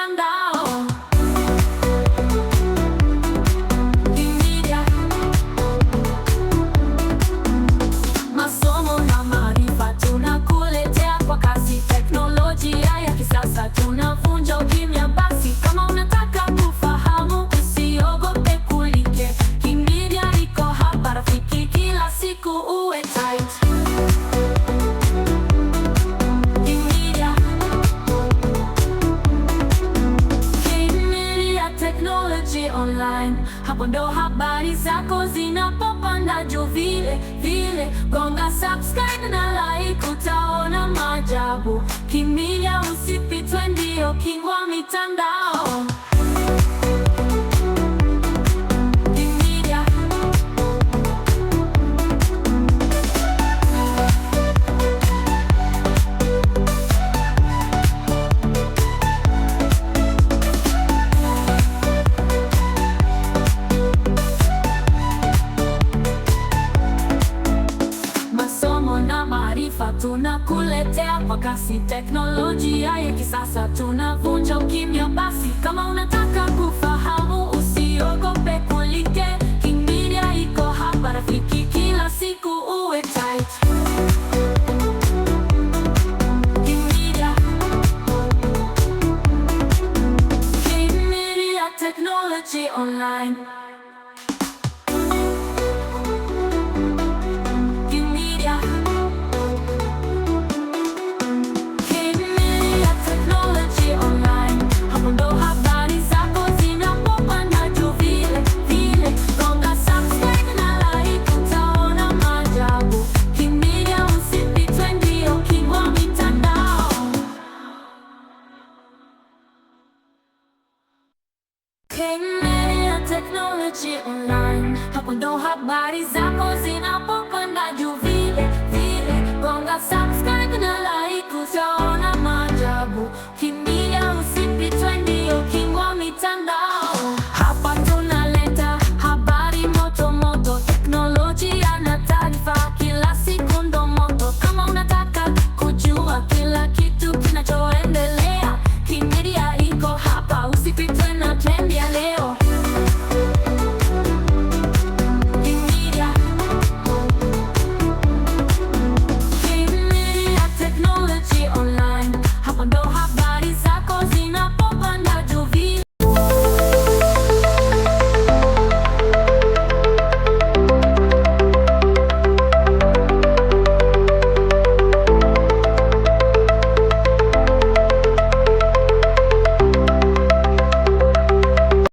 mitandao. Media, masomo na maarifa tunakuletea kwa kasi. Teknolojia ya kisasa tunavunja ukimya. Basi kama unataka kufahamu, usiogope kulike. Media iko hapa rafiki, kila siku uwe tight. Online, hapo ndo habari zako zinapopanda juu vile vile. Gonga subscribe na like, utaona maajabu. Media, usipitwe, ndio king wa mitandao. Tunakuletea kwa kasi. Teknolojia ya kisasa tunavunja ukimya. Basi kama unataka kufahamu, usiogope kulike. Media iko hapa rafiki, kila siku uwe tight. Media, technology online. Media, technology online, hapo ndo habari zako zinapopanda juu vile vile. Gonga subscribe na like, utaona maajabu.